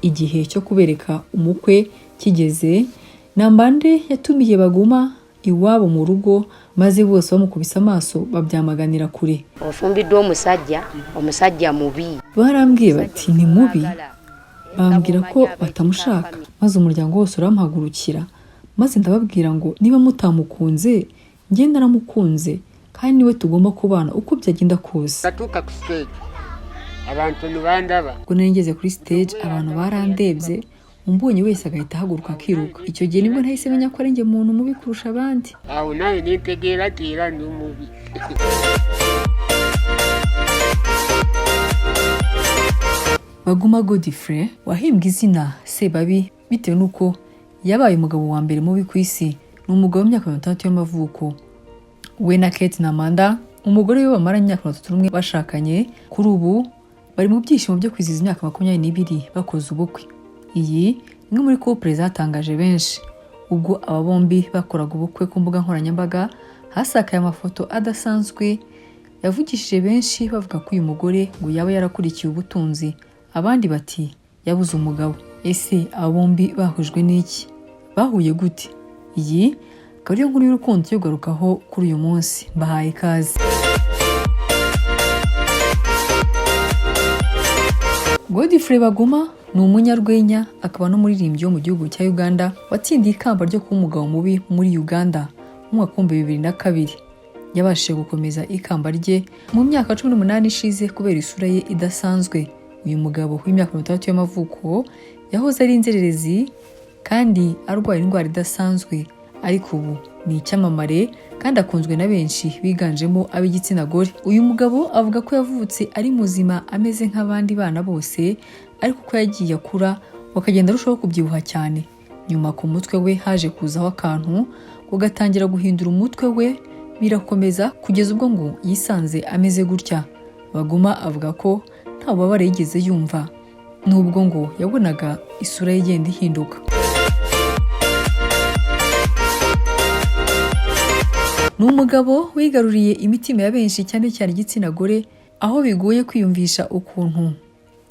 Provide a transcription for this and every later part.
Igihe cyo kubereka umukwe kigeze, Namande yatumiye Baguma iwabo mu rugo, maze bose bamukubise amaso babyamaganira kure. Ofumbidde omusajja mubi. Barambwiye bati ni mubi, bambwira ko batamushaka, maze umuryango wose uramuhagurukira, maze ndababwira ngo niba mutamukunze njye naramukunze kandi niwe tugomba kubana uko byagenda kose. Gatuka ku stage abantu nibandaba, ubwo nengeze kuri stage abantu barandebye, umbonye wese agahita ahaguruka akiruka. Icyo gihe nibwo ntahise menya ko ari njye muntu mubi kurusha abandi. aho nawe nitegera atira ni mubi. Baguma Godfrey wahimbwe izina Sebabi bitewe nuko yabaye umugabo wa mbere mubi ku isi. Ni umugabo w'imyaka 60 y'amavuko. We na Kate Namanda, umugore we bamaranye imyaka 31 bashakanye, kuri ubu bari mu byishimo byo kwizihiza imyaka 22 bakoze ubukwe. Iyi imwe muri couple zatangaje benshi. Ubwo aba bombi bakoraga ubukwe ku mbuga nkoranyambaga, hasakaye amafoto adasanzwe yavugishije benshi bavuga ko uyu mugore ngo yaba yarakurikiye ubutunzi, abandi bati yabuze umugabo. Ese aba bombi bahujwe n'iki? Bahuye gute? Iyi akaba ariyo nkuru y'urukundo yo garukaho kuri uyu munsi. Mbahaye ikaze. Godfrey Baguma ni umunyarwenya, akaba n'umuririmbyi wo mu gihugu cya Uganda watsindiye ikamba ryo kuba umugabo mubi muri Uganda mu mwaka wa 2002. Yabashije gukomeza ikamba rye mu myaka 18 ishize kubera isura ye idasanzwe. Uyu mugabo w'imyaka 30 y'amavuko yahoze ari inzererezi kandi arwaye indwara idasanzwe, ariko ubu ni icyamamare kandi akunzwe na benshi biganjemo ab'igitsina gore. Uyu mugabo avuga ko yavutse ari muzima ameze nk'abandi bana bose, ariko ko yagiye akura bakagenda arushaho kubyibuha cyane. Nyuma ku mutwe we haje kuzaho akantu ugatangira guhindura umutwe we, birakomeza kugeza ubwo ngo yisanze ameze gutya. Baguma avuga ko nta bubabare yigeze yumva, nubwo ngo yabonaga isura ye igenda ihinduka. Ni umugabo wigaruriye imitima ya benshi cyane cyane igitsina gore, aho bigoye kwiyumvisha ukuntu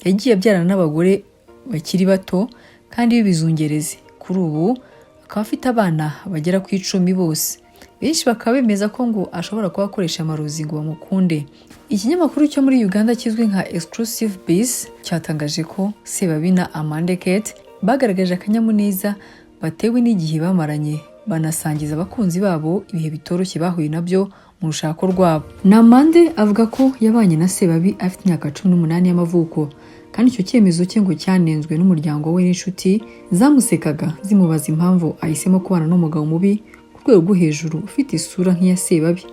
yagiye abyarana n'abagore bakiri bato kandi b'ibizungerezi. Kuri ubu akaba afite abana bagera ku 10 bose. Benshi bakaba bemeza ko ngo ashobora kuba akoresha amarozi ngo bamukunde. Ikinyamakuru cyo muri Uganda kizwi nka Exclusive Biz cyatangaje ko Sebabi na Amanda Kate bagaragaje akanyamuneza batewe n'igihe bamaranye, banasangiza abakunzi babo ibihe bitoroshye bahuye nabyo mu rushako rwabo. Namande avuga ko yabanye na Sebabi afite imyaka 18 y'amavuko, kandi icyo cyemezo cye ngo cyanenzwe n'umuryango we n'inshuti zamusekaga zimubaza impamvu ahisemo kubana n'umugabo mubi ku rwego rwo hejuru ufite isura nk'iya Sebabi.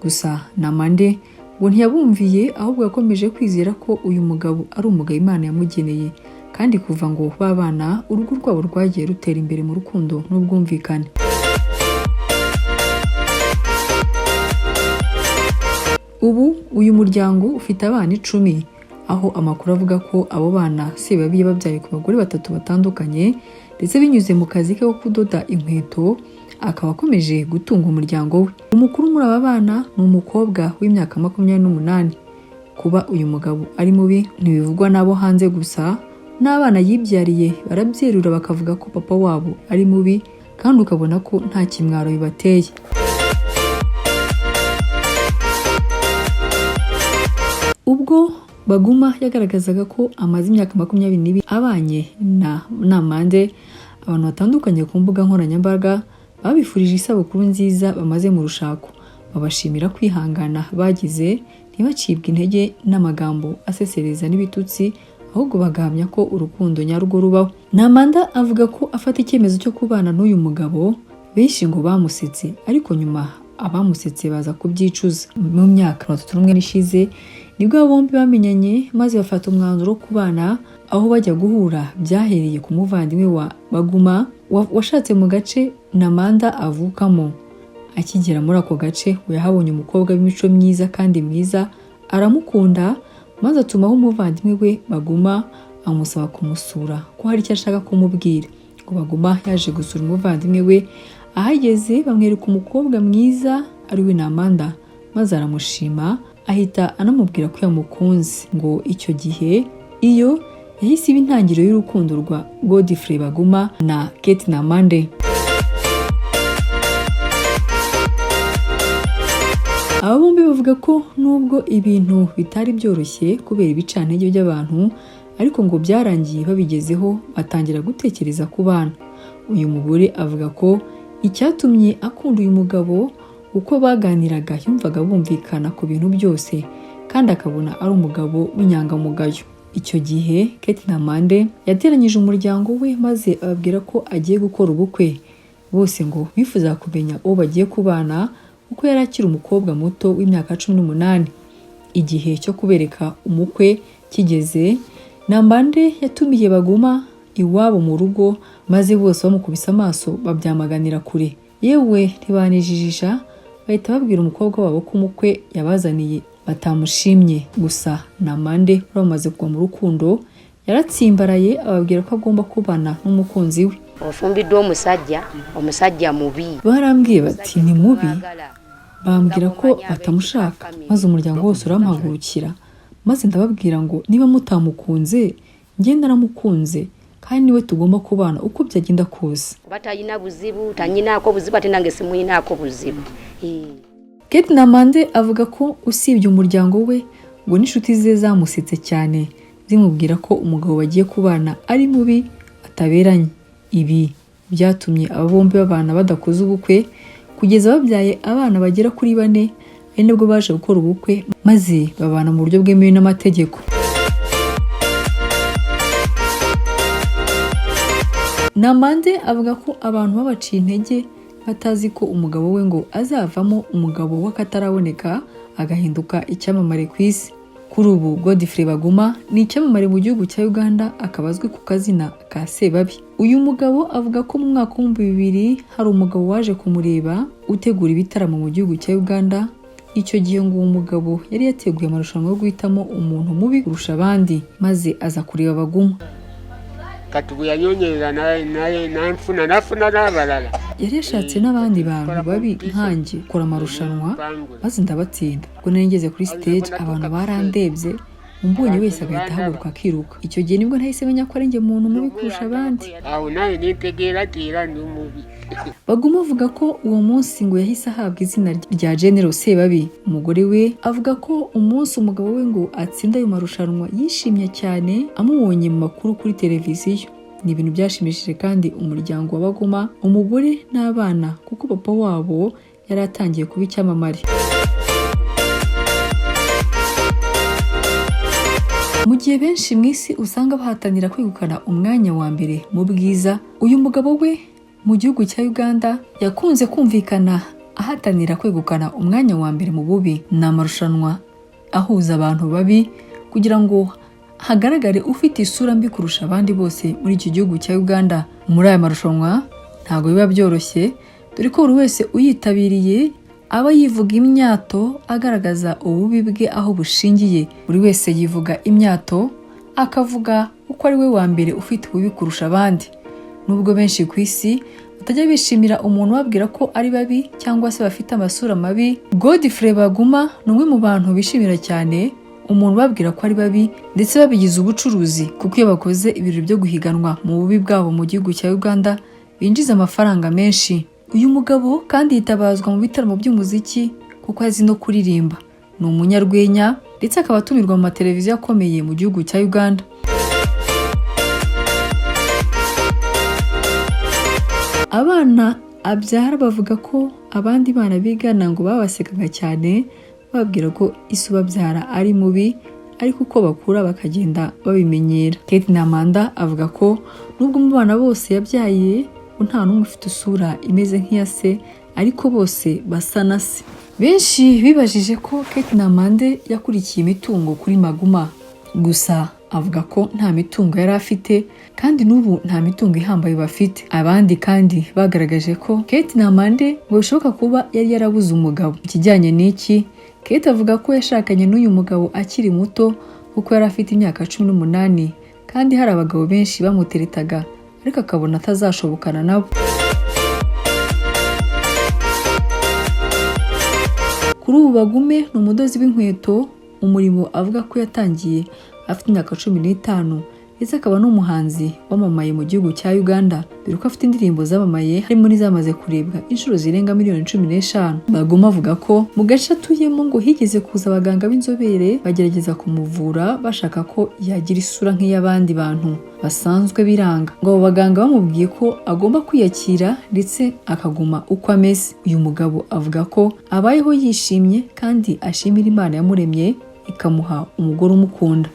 Gusa Namande ngo ntiyabumviye, ahubwo yakomeje kwizera ko uyu mugabo ari umugabo Imana yamugeneye, kandi kuva ngo babana urugo rwabo rwagiye rutera imbere mu rukundo n'ubwumvikane. Ubu uyu muryango ufite abana 10, aho amakuru avuga ko abo bana Sebabi yababyaye ku bagore 3 batandukanye, ndetse binyuze mu kazi ke ko kudoda inkweto akaba akomeje gutunga umuryango we. Umukuru muri aba bana ni umukobwa w'imyaka 28. Kuba uyu mugabo ari mubi ntibivugwa nabo hanze gusa, n'abana yibyariye barabyerura bakavuga ko papa wabo ari mubi, kandi ukabona ko nta kimwaro bibateye. Ubwo Baguma yagaragazaga ko amaze imyaka 22 abanye na Namande, abantu batandukanye ku mbuga nkoranyambaga babifurije isabukuru nziza bamaze mu rushako, babashimira kwihangana bagize, ntibacibwe intege n'amagambo asesereza n'ibitutsi, ahubwo bagahamya ko urukundo nyarwo rubaho. Namanda avuga ko afata icyemezo cyo kubana n'uyu mugabo, benshi ngo bamusetse, ariko nyuma abamusetse baza kubyicuza. Mu myaka 31 ishize nibwo bombi bamenyanye, maze bafata umwanzuro wo kubana, aho bajya guhura byahereye ku muvandimwe wa Baguma washatse mu gace Namanda avukamo. Akigera muri ako gace yahabonye umukobwa w'imico myiza kandi mwiza, aramukunda, maze atumaho umuvandimwe we Baguma amusaba kumusura ko hari icyo ashaka kumubwira. Ngo Baguma yaje gusura umuvandimwe we, ahageze bamwereka umukobwa mwiza ari we Namanda, maze aramushima, ahita anamubwira ko yamukunze. Ngo icyo gihe iyo yahise iba intangiriro y'urukundo rwa Godfrey Baguma na Kate Namande. Aba bombi bavuga ko nubwo ibintu bitari byoroshye kubera ibicantege by'abantu, ariko ngo byarangiye babigezeho batangira gutekereza ku bana. Uyu mugore avuga ko icyatumye akunda uyu mugabo uko baganiraga yumvaga bumvikana ku bintu byose kandi akabona ari umugabo w'inyangamugayo. Icyo gihe Kate Namande yateranyije umuryango we maze ababwira ko agiye gukora ubukwe. Bose ngo bifuza kumenya uwo bagiye kubana kuko yari akiri umukobwa muto w'imyaka 18. Igihe cyo kubereka umukwe kigeze, Namande yatumiye Baguma iwabo mu rugo maze bose bamukubise amaso babyamaganira kure. Yewe ntibanijijisha, bahita babwira umukobwa wabo ko umukwe yabazaniye batamushimye. Gusa Namande bamaze kugwa mu rukundo yaratsimbaraye ababwira ko agomba kubana n'umukunzi we. Ofumbidde omusajja mubi. Barambwiye bati ni mubi, bambwira ko batamushaka, maze umuryango wose uramuhagurukira. Maze ndababwira ngo niba mutamukunze njye naramukunze kandi niwe tugomba kubana uko byagenda kose. Batayina buzibu, tanyinako buzibu, ate nange simuyinako buzibu. Kate Namande avuga ko usibye umuryango we ngo n'inshuti ze zamusetse cyane zimubwira ko umugabo bagiye kubana ari mubi ataberanye. Ibi byatumye aba bombi babana badakoze ubukwe kugeza babyaye abana bagera kuri 4, ari nabwo baje gukora ubukwe maze babana mu buryo bwemewe n'amategeko. Namande avuga ko abantu babaciye intege batazi ko umugabo we ngo azavamo umugabo w'akataraboneka agahinduka icyamamare ku isi. Kuri ubu Godfrey Baguma ni icyamamare mu gihugu cya Uganda, akaba azwi ku kazina ka Sebabi. Uyu mugabo avuga ko mu mwaka wa 2000 hari umugabo waje kumureba utegura ibitaramo mu gihugu cya Uganda. Icyo gihe ngo uwo mugabo yari yateguye amarushanwa yo guhitamo umuntu mubi kurusha abandi maze aza kureba Baguma. Katubu yanyonyera naye nafuna n'abalala. Yari yashatse n'abandi bantu babi nkanjye gukora amarushanwa maze ndabatsinda. Ubwo nari ngeze kuri stage abantu barandebye, umbonye wese agahita ahaguruka akiruka. Icyo gihe nibwo nahise menya ko ari njye muntu mubi kurusha abandi. Aho nawe nitegera tira ndi mubi. Baguma avuga ko uwo munsi ngo yahise ahabwa izina rya General Sebabi. Umugore we avuga ko umunsi umugabo we ngo atsinda ayo marushanwa yishimye cyane amubonye mu makuru kuri televiziyo. Ni ibintu byashimishije kandi umuryango wa Baguma, umugore n'abana, kuko papa wabo yari atangiye kuba icyamamare. Mu gihe benshi mu isi usanga bahatanira kwegukana umwanya wa mbere mu bwiza, uyu mugabo we mu gihugu cya Uganda yakunze kumvikana ahatanira kwegukana umwanya wa mbere mu bubi. Ni amarushanwa ahuza abantu babi kugira ngo hagaragare ufite isura mbi kurusha abandi bose muri iki gihugu cya Uganda. Muri aya marushanwa ntabwo biba byoroshye, dore ko buri wese uyitabiriye aba yivuga imyato agaragaza ububi bwe aho bushingiye. Buri wese yivuga imyato akavuga uko ari we wa mbere ufite ububi kurusha abandi. Nubwo benshi ku isi batajya bishimira umuntu babwira ko ari babi cyangwa se bafite amasura mabi, Godfrey Baguma ni umwe mu bantu bishimira cyane umuntu babwira ko ari babi ndetse babigize ubucuruzi, kuko iyo bakoze ibirori byo guhiganwa mu bubi bwabo mu gihugu cya Uganda binjiza amafaranga menshi. Uyu mugabo kandi yitabazwa mu bitaramo by'umuziki kuko azi no kuririmba. Ni umunyarwenya ndetse akaba atumirwa mu mateleviziyo akomeye mu gihugu cya Uganda. Abana abyara bavuga ko abandi bana bigana ngo babasekaga cyane babwira ko isi ubabyara ari mubi, ariko uko bakura bakagenda babimenyera. Kate Namande avuga ko nubwo mu bana bose yabyaye nta n'umwe ufite isura imeze nk'iya se, ariko bose basa na se. Benshi bibajije ko Kate Namande yakurikiye imitungo kuri Baguma, gusa avuga ko nta mitungo yari afite kandi n'ubu nta mitungo ihambaye bafite. Abandi kandi bagaragaje ko Kate Namande ngo bishoboka kuba yari yarabuze umugabo. Ikijyanye n'iki, Kate avuga ko yashakanye n'uyu mugabo akiri muto kuko yari afite imyaka 18 kandi hari abagabo benshi bamuteretaga ariko akabona atazashobokana nabo. Kuri ubu Bagume ni umudozi w'inkweto, umurimo avuga ko yatangiye afite imyaka 15 ndetse akaba n'umuhanzi wamamaye mu gihugu cya Uganda, dore ko afite indirimbo zamamaye harimo n'izamaze kurebwa inshuro zirenga miliyoni 15. Baguma avuga ko mu gace atuyemo ngo higeze kuza abaganga b'inzobere bagerageza kumuvura bashaka ko yagira isura nk'iy'abandi bantu basanzwe biranga, ngo abo baganga bamubwiye ko agomba kwiyakira ndetse akaguma uko ameze. Uyu mugabo avuga ko abayeho yishimye kandi ashimira Imana yamuremye ikamuha umugore umukunda.